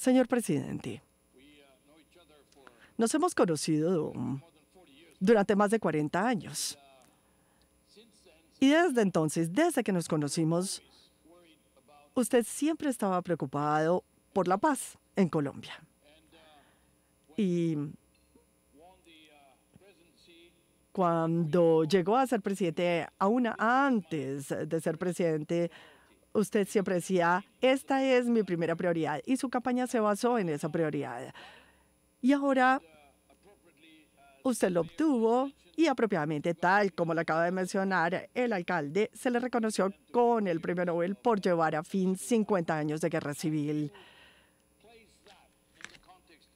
Señor presidente, nos hemos conocido durante más de 40 años. Y desde entonces, desde que nos conocimos, usted siempre estaba preocupado por la paz en Colombia. Y cuando llegó a ser presidente, aún antes de ser presidente, usted siempre decía, esta es mi primera prioridad. Y su campaña se basó en esa prioridad. Y ahora usted lo obtuvo y apropiadamente, tal como lo acaba de mencionar el alcalde, se le reconoció con el Premio Nobel por llevar a fin 50 años de guerra civil.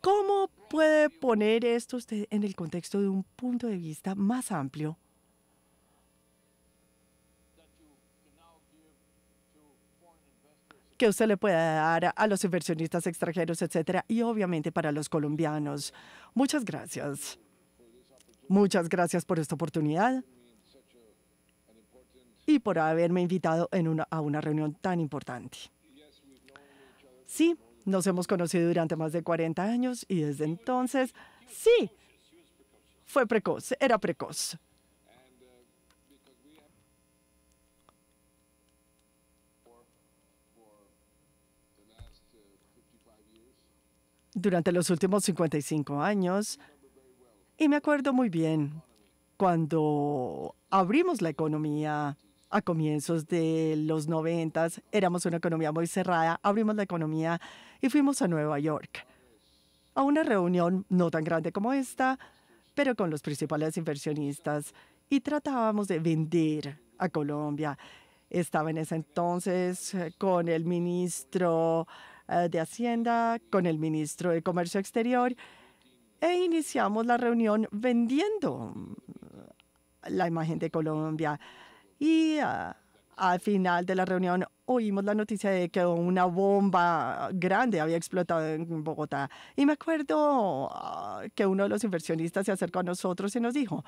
¿Cómo puede poner esto usted en el contexto de un punto de vista más amplio? Que usted le pueda dar a los inversionistas extranjeros, etcétera, y obviamente para los colombianos. Muchas gracias. Muchas gracias por esta oportunidad y por haberme invitado a una reunión tan importante. Sí, nos hemos conocido durante más de 40 años y desde entonces, sí, fue precoz, era precoz. Durante los últimos 55 años, y me acuerdo muy bien, cuando abrimos la economía a comienzos de los 90, éramos una economía muy cerrada, abrimos la economía y fuimos a Nueva York, a una reunión no tan grande como esta, pero con los principales inversionistas, y tratábamos de vender a Colombia. Estaba en ese entonces con el ministro de Hacienda, con el ministro de Comercio Exterior, e iniciamos la reunión vendiendo la imagen de Colombia. Y al final de la reunión oímos la noticia de que una bomba grande había explotado en Bogotá. Y me acuerdo que uno de los inversionistas se acercó a nosotros y nos dijo,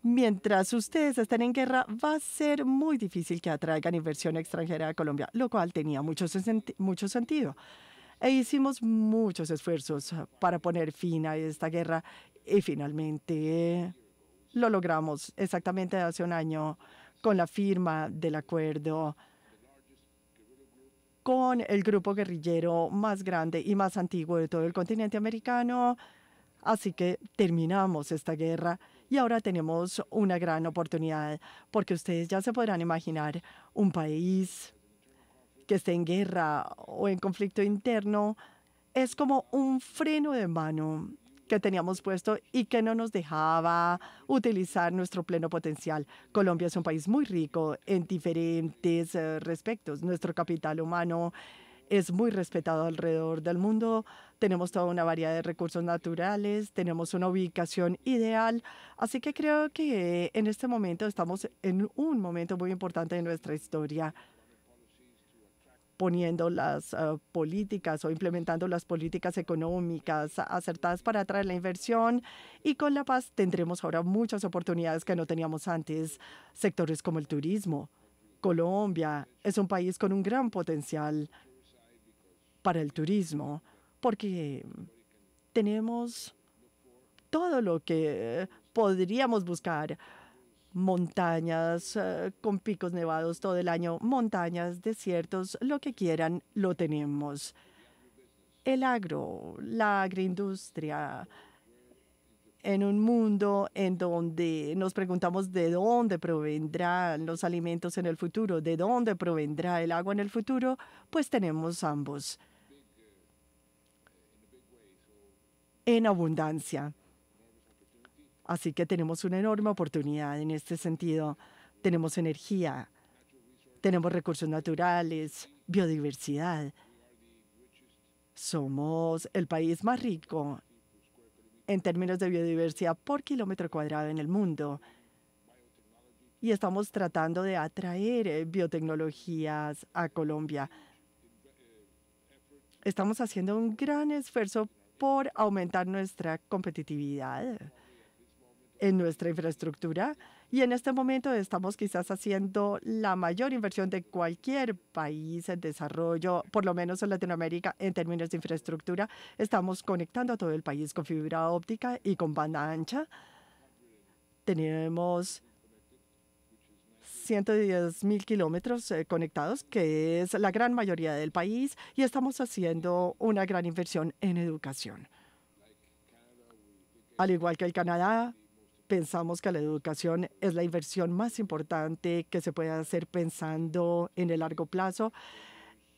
mientras ustedes estén en guerra, va a ser muy difícil que atraigan inversión extranjera a Colombia, lo cual tenía mucho sentido. E hicimos muchos esfuerzos para poner fin a esta guerra y finalmente lo logramos exactamente hace un año con la firma del acuerdo con el grupo guerrillero más grande y más antiguo de todo el continente americano. Así que terminamos esta guerra y ahora tenemos una gran oportunidad, porque ustedes ya se podrán imaginar un país que esté en guerra o en conflicto interno, es como un freno de mano que teníamos puesto y que no nos dejaba utilizar nuestro pleno potencial. Colombia es un país muy rico en diferentes respectos. Nuestro capital humano es muy respetado alrededor del mundo. Tenemos toda una variedad de recursos naturales, tenemos una ubicación ideal. Así que creo que en este momento estamos en un momento muy importante de nuestra historia, poniendo las políticas o implementando las políticas económicas acertadas para atraer la inversión, y con la paz tendremos ahora muchas oportunidades que no teníamos antes. Sectores como el turismo. Colombia es un país con un gran potencial para el turismo porque tenemos todo lo que podríamos buscar. Montañas con picos nevados todo el año, montañas, desiertos, lo que quieran, lo tenemos. El agro, la agroindustria, en un mundo en donde nos preguntamos de dónde provendrán los alimentos en el futuro, de dónde provendrá el agua en el futuro, pues tenemos ambos en abundancia. Así que tenemos una enorme oportunidad en este sentido. Tenemos energía, tenemos recursos naturales, biodiversidad. Somos el país más rico en términos de biodiversidad por kilómetro cuadrado en el mundo. Y estamos tratando de atraer biotecnologías a Colombia. Estamos haciendo un gran esfuerzo por aumentar nuestra competitividad en nuestra infraestructura, Y en este momento estamos quizás haciendo la mayor inversión de cualquier país en desarrollo, por lo menos en Latinoamérica, en términos de infraestructura. Estamos conectando a todo el país con fibra óptica y con banda ancha. Tenemos 110.000 kilómetros conectados, que es la gran mayoría del país, y estamos haciendo una gran inversión en educación. Al igual que el Canadá, pensamos que la educación es la inversión más importante que se puede hacer pensando en el largo plazo.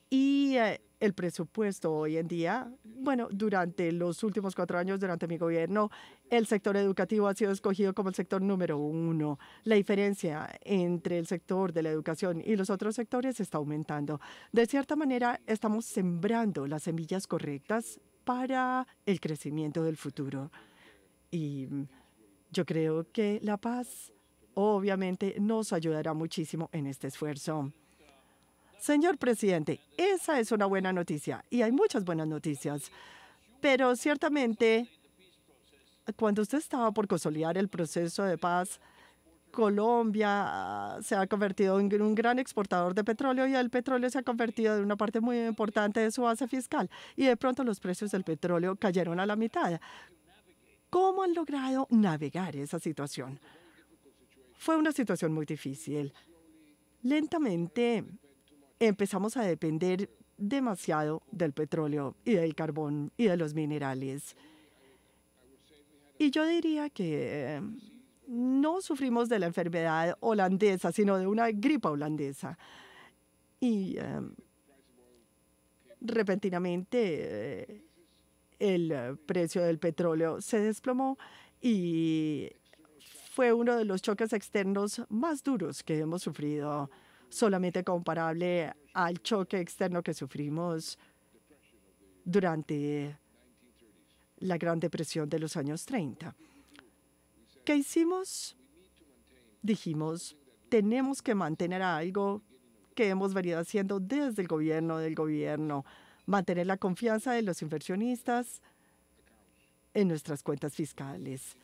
Y el presupuesto hoy en día, bueno, durante los últimos 4 años, durante mi gobierno, el sector educativo ha sido escogido como el sector número 1. La diferencia entre el sector de la educación y los otros sectores está aumentando. De cierta manera, estamos sembrando las semillas correctas para el crecimiento del futuro. Y yo creo que la paz obviamente nos ayudará muchísimo en este esfuerzo. Señor presidente, esa es una buena noticia y hay muchas buenas noticias, pero ciertamente cuando usted estaba por consolidar el proceso de paz, Colombia se ha convertido en un gran exportador de petróleo y el petróleo se ha convertido en una parte muy importante de su base fiscal y de pronto los precios del petróleo cayeron a la mitad. ¿Cómo han logrado navegar esa situación? Fue una situación muy difícil. Lentamente empezamos a depender demasiado del petróleo y del carbón y de los minerales. Y yo diría que no sufrimos de la enfermedad holandesa, sino de una gripa holandesa. Y repentinamente el precio del petróleo se desplomó y fue uno de los choques externos más duros que hemos sufrido, solamente comparable al choque externo que sufrimos durante la Gran Depresión de los años 30. ¿Qué hicimos? Dijimos, tenemos que mantener algo que hemos venido haciendo desde el gobierno, mantener la confianza de los inversionistas en nuestras cuentas fiscales.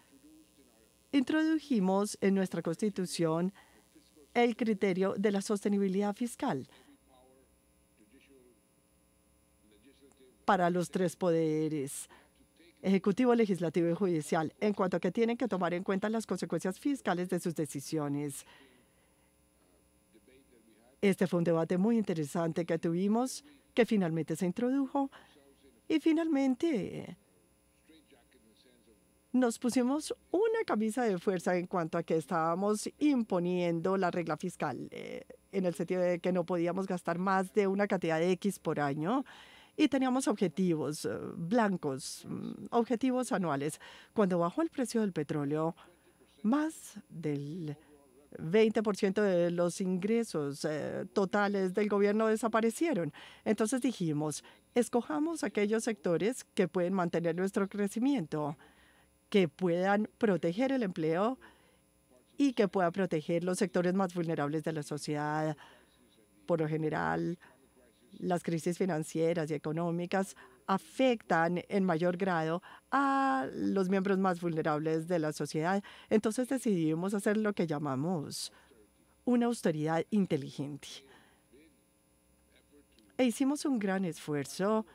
Introdujimos en nuestra Constitución el criterio de la sostenibilidad fiscal para los 3 poderes, ejecutivo, legislativo y judicial, en cuanto a que tienen que tomar en cuenta las consecuencias fiscales de sus decisiones. Este fue un debate muy interesante que tuvimos, que finalmente se introdujo y finalmente nos pusimos una camisa de fuerza en cuanto a que estábamos imponiendo la regla fiscal, en el sentido de que no podíamos gastar más de una cantidad de X por año y teníamos objetivos blancos, objetivos anuales. Cuando bajó el precio del petróleo, más del 20% de los ingresos totales del gobierno desaparecieron. Entonces dijimos, escojamos aquellos sectores que pueden mantener nuestro crecimiento, que puedan proteger el empleo y que puedan proteger los sectores más vulnerables de la sociedad. Por lo general, las crisis financieras y económicas afectan en mayor grado a los miembros más vulnerables de la sociedad. Entonces decidimos hacer lo que llamamos una austeridad inteligente. E hicimos un gran esfuerzo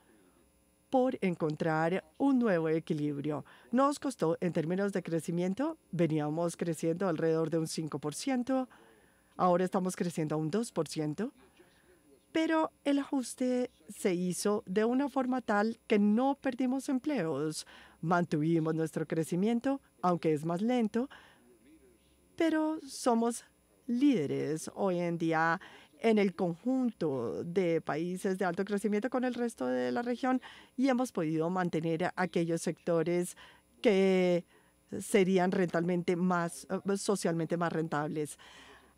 por encontrar un nuevo equilibrio. Nos costó, en términos de crecimiento, veníamos creciendo alrededor de un 5%, ahora estamos creciendo a un 2%, pero el ajuste se hizo de una forma tal que no perdimos empleos. Mantuvimos nuestro crecimiento, aunque es más lento, pero somos líderes hoy en día en el conjunto de países de alto crecimiento con el resto de la región y hemos podido mantener aquellos sectores que serían socialmente más rentables.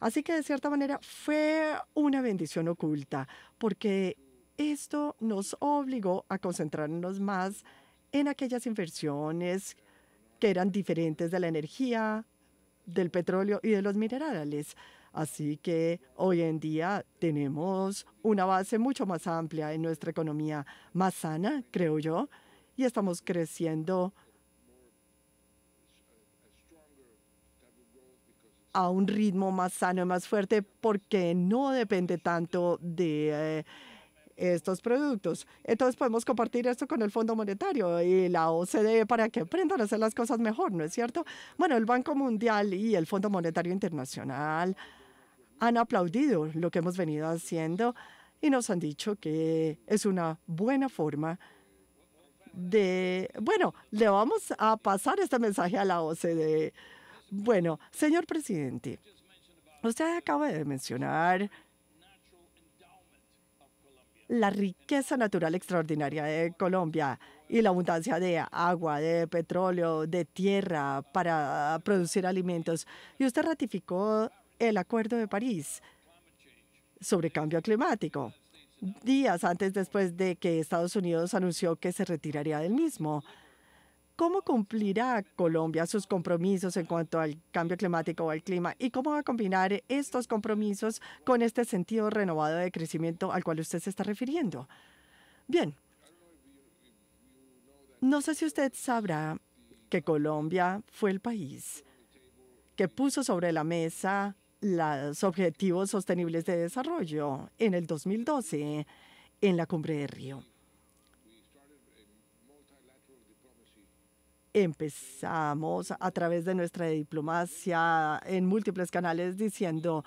Así que de cierta manera fue una bendición oculta, porque esto nos obligó a concentrarnos más en aquellas inversiones que eran diferentes de la energía, del petróleo y de los minerales. Así que hoy en día tenemos una base mucho más amplia en nuestra economía, más sana, creo yo, y estamos creciendo a un ritmo más sano y más fuerte porque no depende tanto de estos productos. Entonces podemos compartir esto con el Fondo Monetario y la OCDE para que aprendan a hacer las cosas mejor, ¿no es cierto? Bueno, el Banco Mundial y el Fondo Monetario Internacional han aplaudido lo que hemos venido haciendo y nos han dicho que es una buena forma de, bueno, le vamos a pasar este mensaje a la OCDE. Bueno, señor presidente, usted acaba de mencionar la riqueza natural extraordinaria de Colombia y la abundancia de agua, de petróleo, de tierra para producir alimentos. Y usted ratificó el Acuerdo de París sobre cambio climático, días antes después de que Estados Unidos anunció que se retiraría del mismo. ¿Cómo cumplirá Colombia sus compromisos en cuanto al cambio climático o al clima? ¿Y cómo va a combinar estos compromisos con este sentido renovado de crecimiento al cual usted se está refiriendo? Bien, no sé si usted sabrá que Colombia fue el país que puso sobre la mesa los Objetivos Sostenibles de Desarrollo en el 2012 en la Cumbre de Río. Empezamos a través de nuestra diplomacia en múltiples canales diciendo,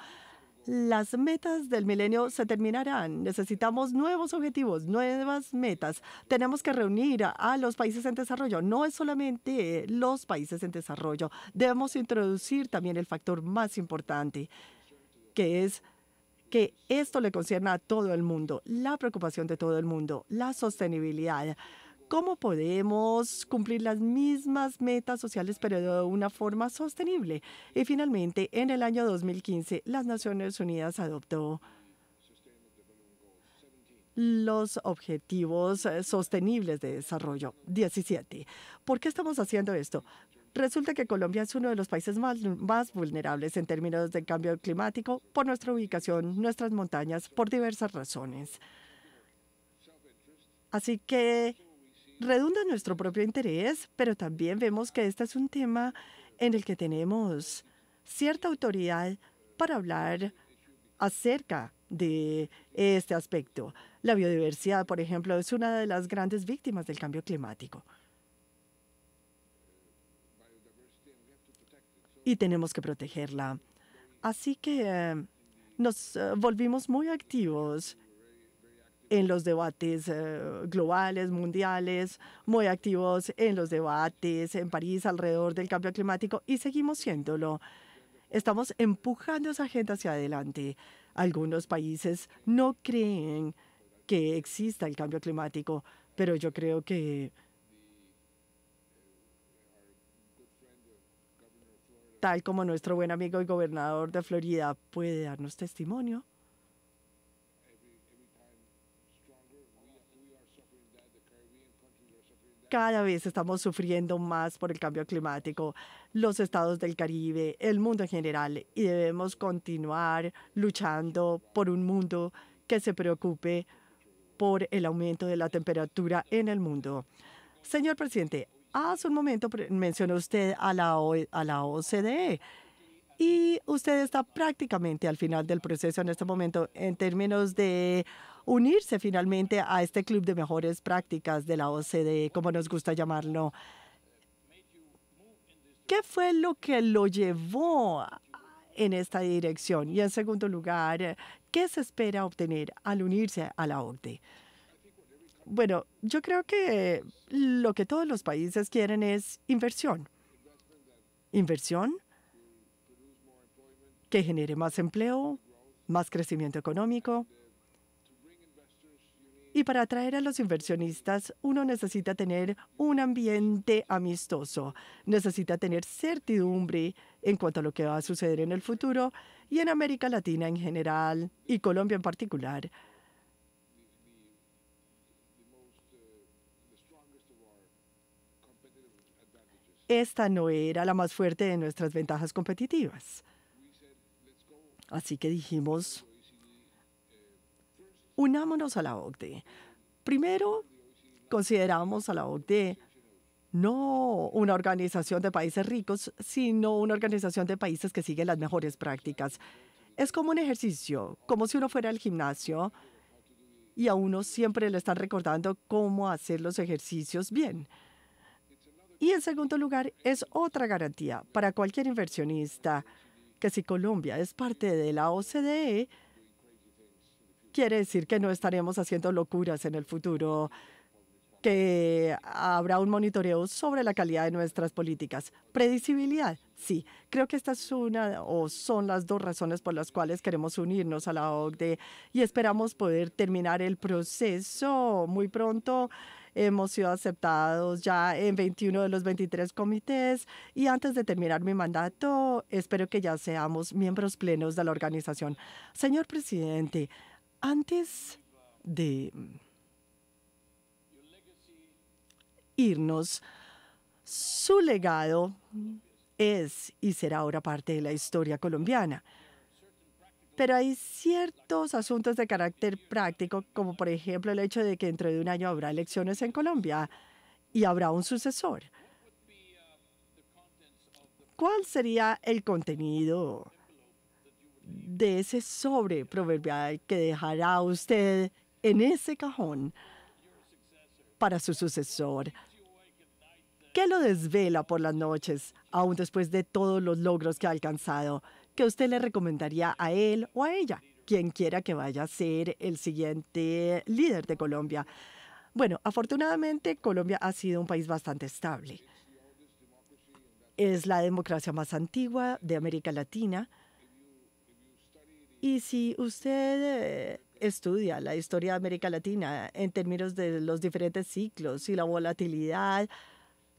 las metas del milenio se terminarán. Necesitamos nuevos objetivos, nuevas metas. Tenemos que reunir a los países en desarrollo. No es solamente los países en desarrollo. Debemos introducir también el factor más importante, que es que esto le concierne a todo el mundo, la preocupación de todo el mundo, la sostenibilidad. ¿Cómo podemos cumplir las mismas metas sociales, pero de una forma sostenible? Y finalmente, en el año 2015, las Naciones Unidas adoptó los Objetivos Sostenibles de Desarrollo 17. ¿Por qué estamos haciendo esto? Resulta que Colombia es uno de los países más vulnerables en términos de cambio climático por nuestra ubicación, nuestras montañas, por diversas razones. Así que redunda en nuestro propio interés, pero también vemos que este es un tema en el que tenemos cierta autoridad para hablar acerca de este aspecto. La biodiversidad, por ejemplo, es una de las grandes víctimas del cambio climático. Y tenemos que protegerla. Así que nos volvimos muy activos en los debates globales, mundiales, muy activos en los debates en París alrededor del cambio climático y seguimos siéndolo. Estamos empujando esa agenda hacia adelante. Algunos países no creen que exista el cambio climático, pero yo creo que, tal como nuestro buen amigo y gobernador de Florida puede darnos testimonio, cada vez estamos sufriendo más por el cambio climático, los estados del Caribe, el mundo en general, y debemos continuar luchando por un mundo que se preocupe por el aumento de la temperatura en el mundo. Señor presidente, hace un momento mencionó usted a a la OCDE y usted está prácticamente al final del proceso en este momento en términos de unirse finalmente a este club de mejores prácticas de la OCDE, como nos gusta llamarlo. ¿Qué fue lo que lo llevó en esta dirección? Y en segundo lugar, ¿qué se espera obtener al unirse a la OCDE? Bueno, yo creo que lo que todos los países quieren es inversión. Inversión que genere más empleo, más crecimiento económico. Y para atraer a los inversionistas, uno necesita tener un ambiente amistoso, necesita tener certidumbre en cuanto a lo que va a suceder en el futuro y en América Latina en general y Colombia en particular. Esta no era la más fuerte de nuestras ventajas competitivas. Así que dijimos, unámonos a la OCDE. Primero, consideramos a la OCDE no una organización de países ricos, sino una organización de países que sigue las mejores prácticas. Es como un ejercicio, como si uno fuera al gimnasio y a uno siempre le están recordando cómo hacer los ejercicios bien. Y en segundo lugar, es otra garantía para cualquier inversionista que si Colombia es parte de la OCDE, quiere decir que no estaremos haciendo locuras en el futuro, que habrá un monitoreo sobre la calidad de nuestras políticas. Predecibilidad, sí. Creo que esta es una o son las dos razones por las cuales queremos unirnos a la OCDE y esperamos poder terminar el proceso muy pronto. Hemos sido aceptados ya en 21 de los 23 comités y antes de terminar mi mandato, espero que ya seamos miembros plenos de la organización. Señor presidente, antes de irnos, su legado es y será ahora parte de la historia colombiana. Pero hay ciertos asuntos de carácter práctico, como por ejemplo el hecho de que dentro de un año habrá elecciones en Colombia y habrá un sucesor. ¿Cuál sería el contenido de ese sobre proverbial que dejará usted en ese cajón para su sucesor? ¿Qué lo desvela por las noches, aún después de todos los logros que ha alcanzado, que usted le recomendaría a él o a ella, quien quiera que vaya a ser el siguiente líder de Colombia? Bueno, afortunadamente Colombia ha sido un país bastante estable. Es la democracia más antigua de América Latina. Y si usted estudia la historia de América Latina en términos de los diferentes ciclos y la volatilidad,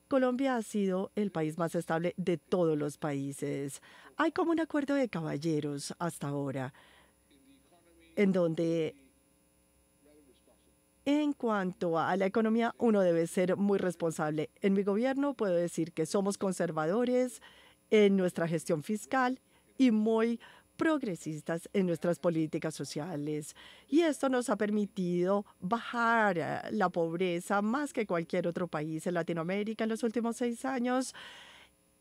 Colombia ha sido el país más estable de todos los países. Hay como un acuerdo de caballeros hasta ahora, en donde en cuanto a la economía uno debe ser muy responsable. En mi gobierno puedo decir que somos conservadores en nuestra gestión fiscal y muy progresistas en nuestras políticas sociales. Y esto nos ha permitido bajar la pobreza más que cualquier otro país en Latinoamérica en los últimos 6 años.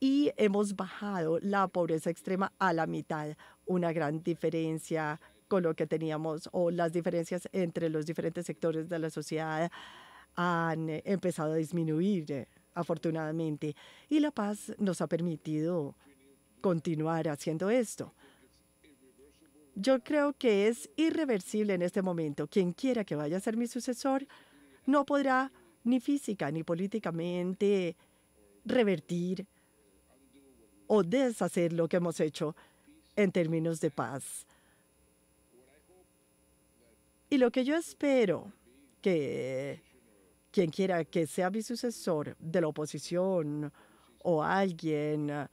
Y hemos bajado la pobreza extrema a la mitad, una gran diferencia con lo que teníamos o las diferencias entre los diferentes sectores de la sociedad han empezado a disminuir, afortunadamente. Y la paz nos ha permitido continuar haciendo esto. Yo creo que es irreversible en este momento. Quien quiera que vaya a ser mi sucesor no podrá ni física ni políticamente revertir o deshacer lo que hemos hecho en términos de paz. Y lo que yo espero que quien quiera que sea mi sucesor de la oposición o alguien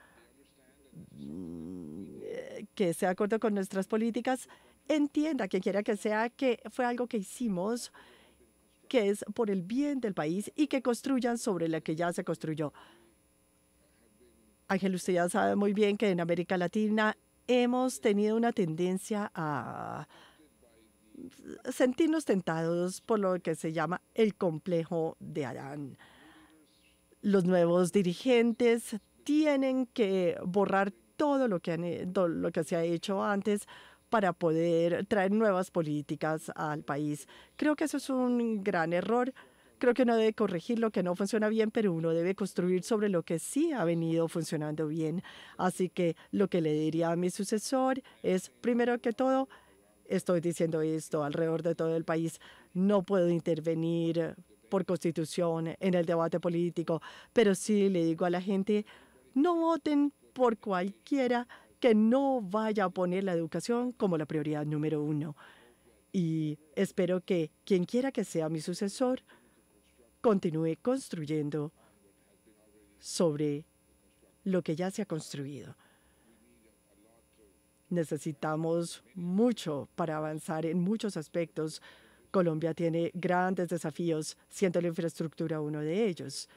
que esté de acuerdo con nuestras políticas, entienda, quien quiera que sea, que fue algo que hicimos, que es por el bien del país y que construyan sobre la que ya se construyó. Ángel, usted ya sabe muy bien que en América Latina hemos tenido una tendencia a sentirnos tentados por lo que se llama el complejo de Adán. Los nuevos dirigentes tienen que borrar todo lo que se ha hecho antes para poder traer nuevas políticas al país. Creo que eso es un gran error. Creo que uno debe corregir lo que no funciona bien, pero uno debe construir sobre lo que sí ha venido funcionando bien. Así que lo que le diría a mi sucesor es, primero que todo, estoy diciendo esto alrededor de todo el país, no puedo intervenir por constitución en el debate político, pero sí le digo a la gente, no voten por cualquiera que no vaya a poner la educación como la prioridad número 1. Y espero que quien quiera que sea mi sucesor continúe construyendo sobre lo que ya se ha construido. Necesitamos mucho para avanzar en muchos aspectos. Colombia tiene grandes desafíos, siendo la infraestructura uno de ellos.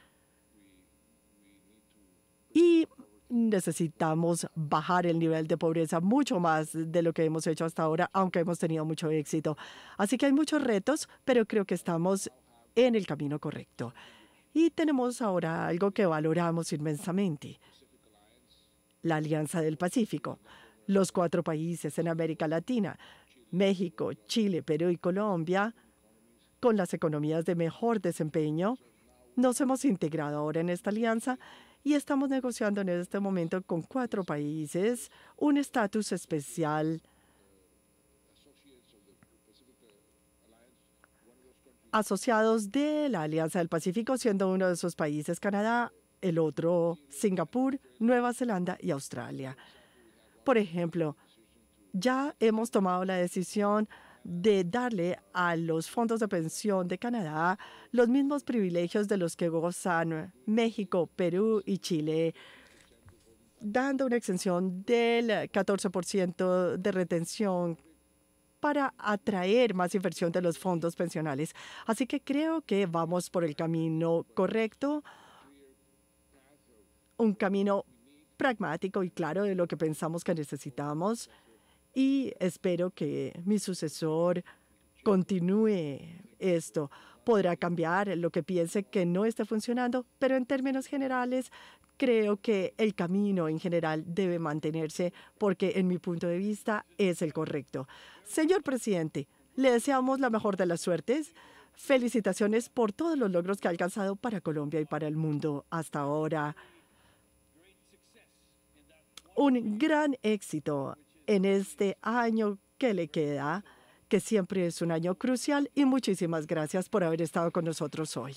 Y necesitamos bajar el nivel de pobreza mucho más de lo que hemos hecho hasta ahora, aunque hemos tenido mucho éxito. Así que hay muchos retos, pero creo que estamos en el camino correcto. Y tenemos ahora algo que valoramos inmensamente, la Alianza del Pacífico. Los 4 países en América Latina, México, Chile, Perú y Colombia, con las economías de mejor desempeño, nos hemos integrado ahora en esta alianza y estamos negociando en este momento con 4 países un estatus especial asociados de la Alianza del Pacífico, siendo uno de esos países Canadá, el otro Singapur, Nueva Zelanda y Australia. Por ejemplo, ya hemos tomado la decisión de darle a los fondos de pensión de Canadá los mismos privilegios de los que gozan México, Perú y Chile, dando una exención del 14% de retención para atraer más inversión de los fondos pensionales. Así que creo que vamos por el camino correcto, un camino pragmático y claro de lo que pensamos que necesitamos. Y espero que mi sucesor continúe esto. Podrá cambiar lo que piense que no esté funcionando, pero en términos generales, creo que el camino en general debe mantenerse porque, en mi punto de vista, es el correcto. Señor presidente, le deseamos la mejor de las suertes. Felicitaciones por todos los logros que ha alcanzado para Colombia y para el mundo hasta ahora. Un gran éxito en este año que le queda, que siempre es un año crucial, y muchísimas gracias por haber estado con nosotros hoy.